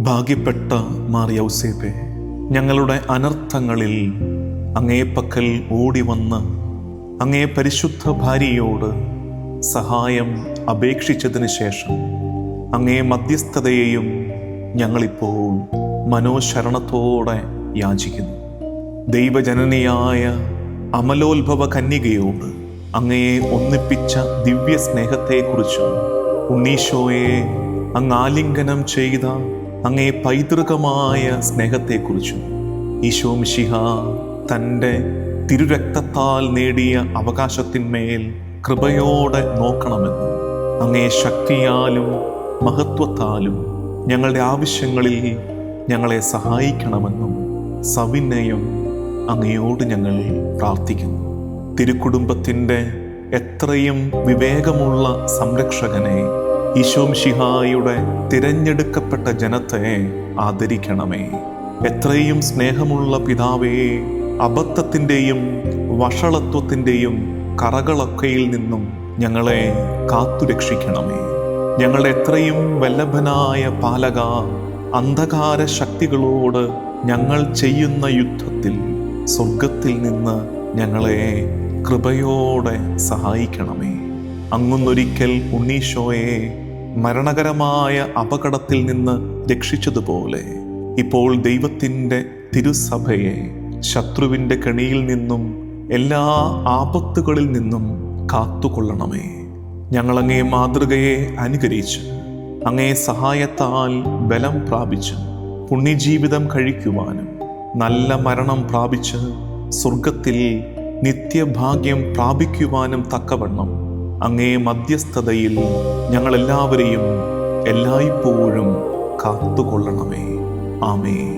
ഭാഗ്യപ്പെട്ട മാർ യൗസേപ്പേ, ഞങ്ങളുടെ അനർത്ഥങ്ങളിൽ അങ്ങേപ്പക്കൽ ഓടി വന്ന് അങ്ങേ പരിശുദ്ധ ഭാര്യയോട് സഹായം അപേക്ഷിച്ചതിന് ശേഷം അങ്ങേ മധ്യസ്ഥതയെയും ഞങ്ങളിപ്പോൾ മനോശരണത്തോടെ യാചിക്കുന്നു. ദൈവജനനിയായ അമലോത്ഭവ കന്യകയോട് അങ്ങയെ ഒന്നിപ്പിച്ച ദിവ്യ സ്നേഹത്തെക്കുറിച്ചും ഉണ്ണീശോയെ അങ്ങ് ആലിംഗനം ചെയ്ത അങ്ങേ പൈതൃകമായ സ്നേഹത്തെക്കുറിച്ചും ഈശോ മിശിഹ തൻ്റെ തിരുരക്തത്താൽ നേടിയ അവകാശത്തിന്മേൽ കൃപയോടെ നോക്കണമെന്നും അങ്ങേ ശക്തിയാലും മഹത്വത്താലും ഞങ്ങളുടെ ആവശ്യങ്ങളിൽ ഞങ്ങളെ സഹായിക്കണമെന്നും സവിനയം അങ്ങയോട് ഞങ്ങൾ പ്രാർത്ഥിക്കുന്നു. തിരുക്കുടുംബത്തിൻ്റെ എത്രയും വിവേകമുള്ള സംരക്ഷകനെ, ഈശോ മിശിഹായുടെ തിരഞ്ഞെടുക്കപ്പെട്ട ജനത്തെ ആദരിക്കണമേ. എത്രയും സ്നേഹമുള്ള പിതാവേ, അബദ്ധത്തിൻ്റെയും വഷളത്വത്തിൻ്റെയും കറകളൊക്കെയിൽ നിന്നും ഞങ്ങളെ കാത്തുരക്ഷിക്കണമേ. ഞങ്ങളുടെ എത്രയും വല്ലഭനായ പാലക, അന്ധകാര ശക്തികളോട് ഞങ്ങൾ ചെയ്യുന്ന യുദ്ധത്തിൽ സ്വർഗത്തിൽ നിന്ന് ഞങ്ങളെ കൃപയോടെ സഹായിക്കണമേ. അങ്ങൊന്നൊരിക്കൽ ഉണ്ണീശോയെ മരണകരമായ അപകടത്തിൽ നിന്ന് രക്ഷിച്ചതുപോലെ ഇപ്പോൾ ദൈവത്തിൻ്റെ തിരുസഭയെ ശത്രുവിൻ്റെ കെണിയിൽ നിന്നും എല്ലാ ആപത്തുകളിൽ നിന്നും കാത്തുകൊള്ളണമേ. ഞങ്ങളങ്ങേ മാതൃകയെ അനുകരിച്ച് അങ്ങേ സഹായത്താൽ ബലം പ്രാപിച്ച് പുണ്യജീവിതം കഴിക്കുവാനും നല്ല മരണം പ്രാപിച്ച് സ്വർഗത്തിൽ നിത്യഭാഗ്യം പ്രാപിക്കുവാനും തക്കവണ്ണം അങ്ങേ മധ്യസ്ഥതയിൽ ഞങ്ങളെല്ലാവരെയും എല്ലായ്പ്പോഴും കാത്തുകൊള്ളണമേ. ആമേൻ.